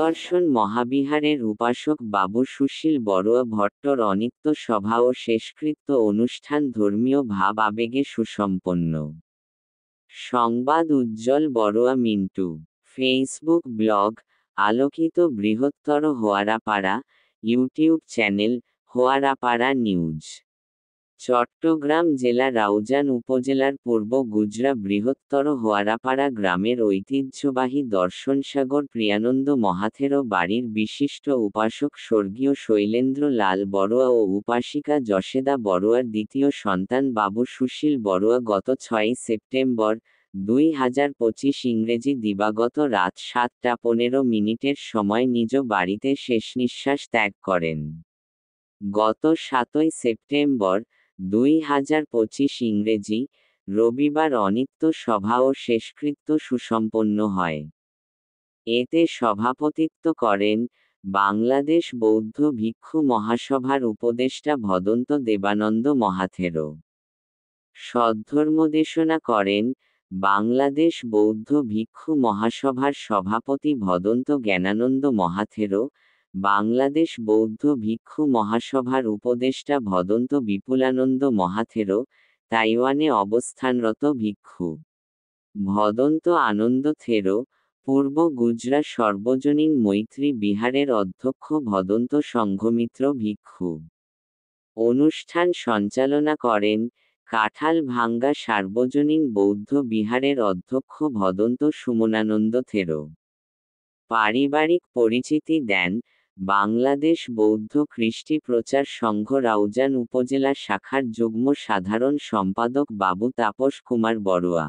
সুদর্শন মহাবিহারের উপাসক বাবু সুশীল বড়ুয়া ভট্টর অনিত্য সভা ও শেষকৃত্য অনুষ্ঠান ধর্মীয় ভাব আবেগে সুসম্পন্ন। সংবাদ উজ্জ্বল বড়ুয়া মিন্টু। ফেসবুক ব্লগ আলোকিত বৃহত্তর Hoarapara YouTube channel Hoarapara news. Chattogram জেলা রাউজান উপজেলার পূর্ব গুজরা বৃহত্তর হোয়ারাপাড়া গ্রামের ঐতিহ্যবাহী দর্শনসাগর প্রিয়ানন্দ মহাথেরো বাড়ির বিশিষ্ট উপাসক স্বর্গীয় শৈলেন্দ্র লাল বড়ুয়া ও উপাসিকা যশেদা বড়ুয়ার দ্বিতীয় সন্তান বাবু সুশীল বড়ুয়া গত 6 সেপ্টেম্বর 2025 ইংরেজি দিবাগত রাত 7টা 15 সময় নিজ বাড়িতে শেষ নিঃশ্বাস ত্যাগ করেন। গত 7 সেপ্টেম্বর 2025 ইংরেজি রবিবার অনিত্য সভা ও শেষকৃত্য সুসম্পন্ন হয়। এতে সভাপতিত্ব করেন বাংলাদেশ বৌদ্ধ ভিক্ষু মহাসভার উপদেষ্টা ভদন্ত দেবানন্দ মহাথেরো। সদ্ধর্মদেশনা করেন বাংলাদেশ বৌদ্ধ ভিক্ষু মহাসভার সভাপতি ভদন্ত জ্ঞানানন্দ মহাথেরো, বাংলাদেশ বৌদ্ধ ভিক্ষু মহাসভার উপদেষ্টা ভদন্ত বিপুলানন্দ মহাথেরো, তাইওয়ানে অবস্থানরত ভিক্ষু ভদন্ত আনন্দ থেরো, পূর্ব গুজরা সর্বজনীন মৈত্রী বিহারের অধ্যক্ষ ভদন্ত সংঘমিত্র ভিক্ষু। অনুষ্ঠান সঞ্চালনা করেন কাঁঠালভাঙ্গা সার্বজনীন বৌদ্ধ বিহারের অধ্যক্ষ ভদন্ত সুমনানন্দ থেরো। পারিবারিক পরিচিতি দেন বাংলাদেশ বৌদ্ধ কৃষ্টি প্রচার সংঘ রাউজান উপজেলা শাখার যুগ্ম সাধারণ সম্পাদক বাবু তাপস কুমার বড়ুয়া।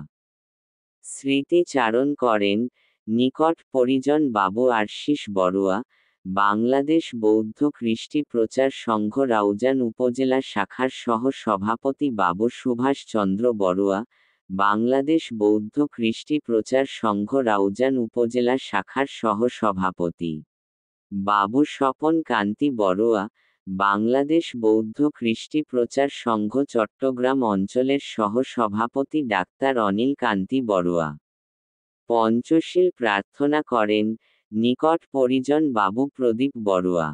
স্মৃতিচারণ করেন নিকট পরিজন বাবু আশিস বড়ুয়া, বাংলাদেশ বৌদ্ধ কৃষ্টি প্রচার সংঘ রাউজান উপজেলা শাখার সহ সভাপতি বাবু সুভাষ চন্দ্র বড়ুয়া, বাংলাদেশ বৌদ্ধ কৃষ্টি প্রচার সংঘ রাউজান উপজেলা শাখার সহ সভাপতি বাবু স্বপন কান্তি বড়ুয়া, বাংলাদেশ বৌদ্ধ কৃষ্টি প্রচার সংঘ চট্টগ্রাম অঞ্চলের সহ সভাপতি ডাক্তার অনিল কান্তি বড়ুয়া। পঞ্চশীল প্রার্থনা করেন নিকট পরিজন বাবু প্রদীপ বড়ুয়া।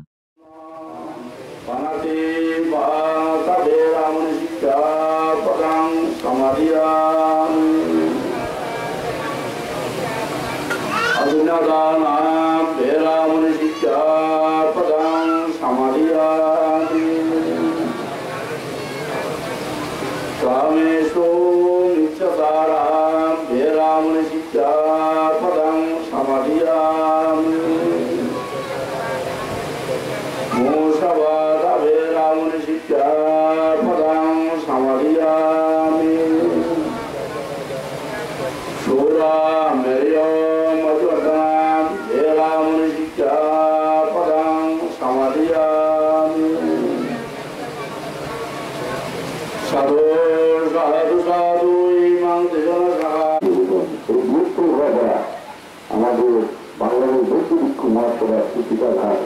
আমাদের বাংলাদেশ বৌদ্ধ ভিক্ষু মহাসভার প্রতিকাধার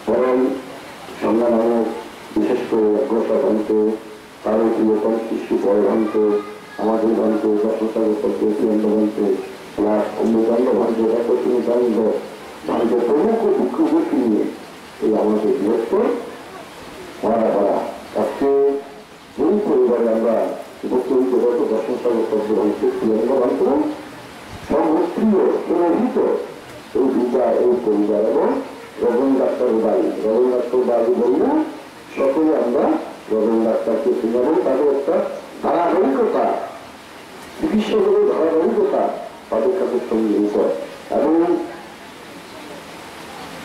পরম সংগ্রামের বিশেষ করে অগ্রসরভন্ত তারকীয় কৃষ্টি বয়ভন্ত আমাদের ভন্ত যশোসাগরভন্ত প্লাস অমৃতান্ড ভন্ত দত্তমিতান্ড ভন্ত প্রমুখ ভিক্ষু গোষ্ঠী নিয়ে এই আমাদের বৃহত্তর হোয়ারাপাড়া আজকে যেই পরিবারে আমরা উপকৃত গত যশোসাগরভন্ত ভন্ত সর্বপ্রিয় সুরহিত এই বিচার এই পরিবার এবং রবীন ডাক্তার বাড়ি রবীন ডাক্তার বাড়ি বললে সকলে আমরা রবীন ডাক্তারকে চিনাবো। তাদের একটা ধারাবাহিকতা চিকিৎসকদের ধারাবাহিকতা তাদের কাছে সঙ্গীত এবং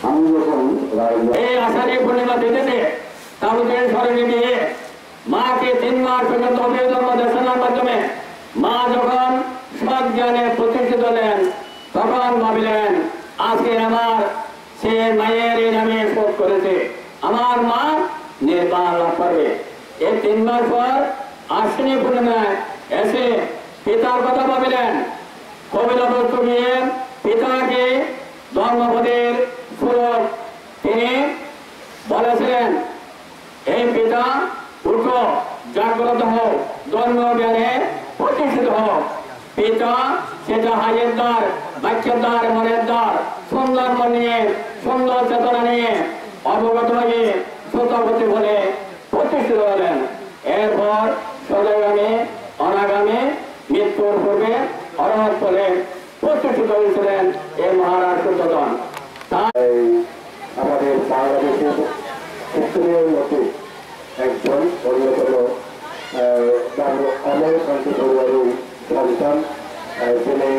আমি যখন এই আষাঢ়ী পূর্ণিমা তিথিতে তালুকের স্মরণে গিয়ে মাকে 3 মাস পর্যন্ত অভিধর্ম দেশনার মাধ্যমে মা যখন সৎ জ্ঞানে প্রতিষ্ঠিত হলেন তখন ভাবিলেন আজকে আমার সে মায়ের এই নামে শোধ করেছে, আমার মা নির্বাণ লাভ করবে। এই 3 মাস পর আশ্বিনী পূর্ণিমায় এসে পিতার কথা ভাবিলেন। কবিতাবস্তু নিয়ে পিতাকে ধর্মপদের সুরক তিনি বলেছিলেন, এই পিতা উঠো, জাগ্রত হোক, ধর্ম জ্ঞানে প্রতিষ্ঠিত হোক। পিতা সেটা হাইয়ের দ্বার, বাক্যের দ্বার, মনের দ্বার, সুন্দর মন নিয়ে, সুন্দর চেতনা নিয়ে, অবগত হয়ে শ্রোতাপতি বলে প্রতিষ্ঠিত হলেন। এরপর সদাগামী, অনাগামী, মৃত্যুর পূর্বে অরহত বলে প্রতিষ্ঠিত হয়েছিলেন এই মহারাজ সুতদন। আমাদের বাংলাদেশের উত্তরের মধ্যে একজন অন্যতম অমরকান্ত পরিবারের সন্তান, যিনি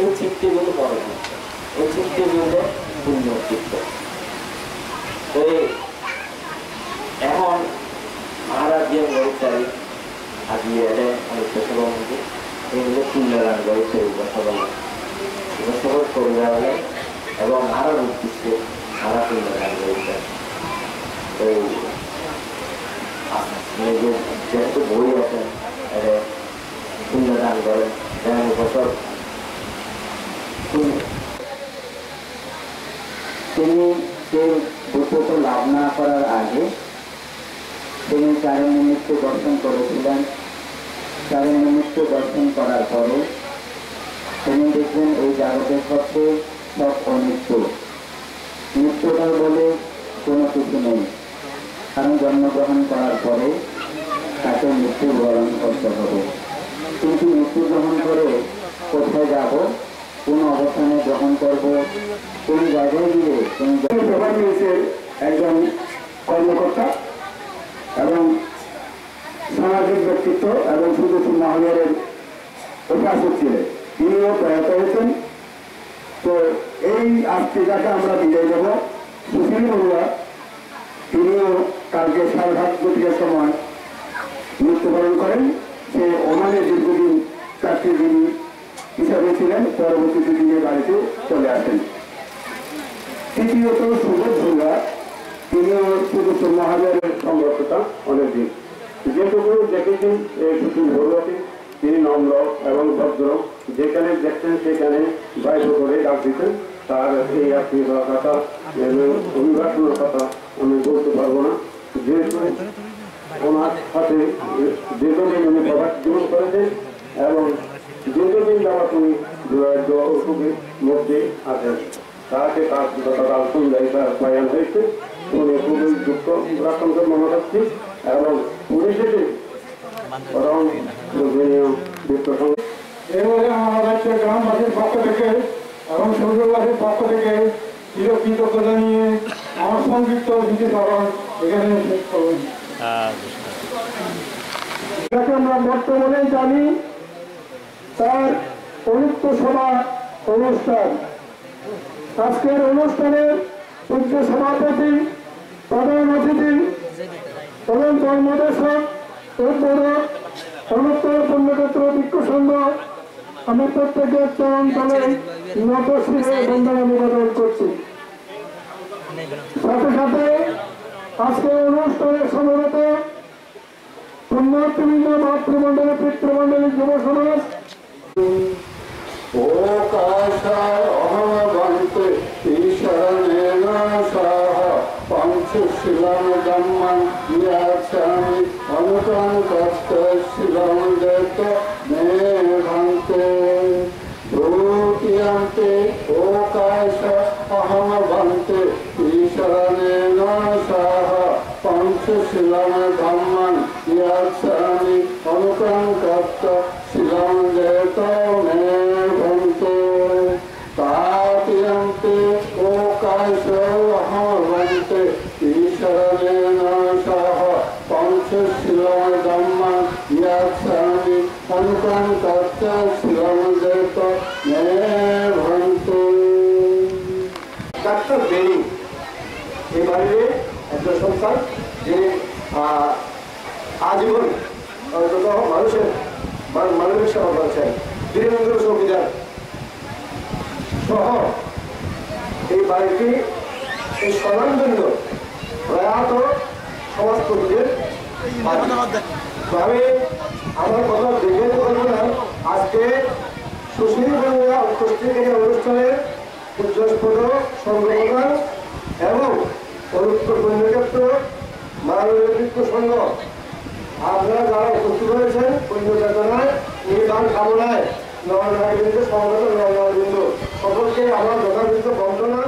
এই চিত্রগুলো বড় এই চিত্রগুলো পূর্ণ চিত্র। এখন মহারাজ যে বলছেন আজকে অনেকটা সভা মধ্যে এগুলো তুল্যদান করেছে সকল পরিবারে এবং আরো উদ্দেশ্যে সারা তুল্যদান করেছেন। যেহেতু বই আছেন তুল্যদান করেন যেমন বছর তিনি সেই দুটো লাভ না করার আগে তিনি চারের নিমিত্ত দর্শন করেছিলেন। চারের নিমিত্ত দর্শন করার পরে তিনি দেখলেন এই জগতের সত্ত্বে সব অনিত্য, নিত্যতা বলে কোনো কিছু নেই, কারণ জন্মগ্রহণ করার পরে তাকে মৃত্যুবরণ করতে হবে। কিন্তু মৃত্যু গ্রহণ করে কোথায় যাব, কোন অবস্থানে গ্রহণ করব, কোন জায়গায় গিয়ে প্রধান মিনিস্ট্রের একজন কর্মকর্তা এবং সামাজিক ব্যক্তিত্ব এবং সুদর্শন মহানগরের উপাসক ছিলেন, তিনিও প্রয়াত হয়েছেন। তো এই আজকে যাকে আমরা বিদায় দেব, সুশীল বড়ুয়া, তিনিও কালকে 7:30 সময় মৃত্যুবরণ করেন। সে ওমানে দীর্ঘদিন চাকরিজীবী হিসাবে ছিলেন, পরবর্তীতে দিনে বাড়িতে চলে আসেন। তৃতীয়ত সুবোধ বড়ুয়া, তিনিও সুদর্শন মহাজনের সংরক্ষতা অনেকদিন। যেটুকু দেখেছেন সুশীল বড়ুয়াকে, তিনি নম্র এবং ভদ্র, যেখানে দেখতেন সেখানে বাইরে করে ডাক দিতেন। তার এই আত্মীয়তার কথা অভিভাবনের কথা আমি বলতে পারবো না, যেহেতু ওনার সাথে দীর্ঘদিন উনি প্রবাস জীবন করেছেন এবং দীর্ঘদিন যাওয়া উনি অসুখের মধ্যে আছেন। তাকে তার গতকাল সন্ধ্যায় তার প্রয়াণ হয়েছে। উনি খুবই দুঃখ রাখতে মনে হচ্ছে এবং পুলিশের বরং এবারে আমার রাজ্যের গ্রামবাসীর পক্ষ থেকে এবং সৌরবাসীর পক্ষ থেকে কৃতজ্ঞতা জানিয়ে আমার সংক্ষিপ্ত স্মৃতিস্মরণ এখানে শেষ করবেন। যাকে আমরা বর্তমানে জানি তার পবিত্র সভা অনুষ্ঠান। আজকের অনুষ্ঠানের পূজ্য সভাপতি, প্রধান অতিথি এবং ধর্মদেশক অনুত্তর পুণ্যক্ষেত্র ভিক্ষু সংঘ, আমি প্রত্যেকের চরণ তলে নত শিরে বন্দনা নিবেদন করছি। সাথে সাথে আজকে অনুষ্ঠানে সমবেত পুণ্যার্থীবৃন্দ, মাতৃমণ্ডলী, পিতৃমণ্ডলী, যুব সমাজ, শিলং দম্মান ইয়াচামি অনুকরণ কষ্ট শিলং দেত মেঘান্তে ভূতিয়ান্তে ওকাশ অহম বন্তে ঈশ্বরেণ সাহ পঞ্চশীলং দম্মান ইয়াচামি অনুকরণ কষ্ট শিলং দেত মেঘান্তে তাতিয়ান্তে ওকাশ অহম বন্তে ঈশ্বরেণ সহ পঞ্চশীলং দম্মান ইয়াচামি অনুকরণ কষ্ট শিলং দেত মেঘান্তে। ডাক্তার বেনি এই বাড়ির একজন সংস্থান, যিনি আজীবন মানুষের মানবিক সেবা করেছেন। বীরেন্দ্র চৌকিদার সহ এই বাড়িটি এই স্বনামধন্য প্রয়াত সমাজকর্মীদের। আমি আমার কথা দেখে বলবো না, আজকে সুশীল বড়ুয়া উপস্থিত অনুষ্ঠানের উচ্চস্পদ সংগ্রহণ এবং পবিত্র পুণ্যক্ষেত্র মানবিক সংঘ আপনারা যারা উপস্থিত হয়েছেন পুণ্য চেতনায় নির্বাণ কামনায় নবনাগরিক সমবেত নবনাগরিক সকলকে আমার যথাযথ বন্দনা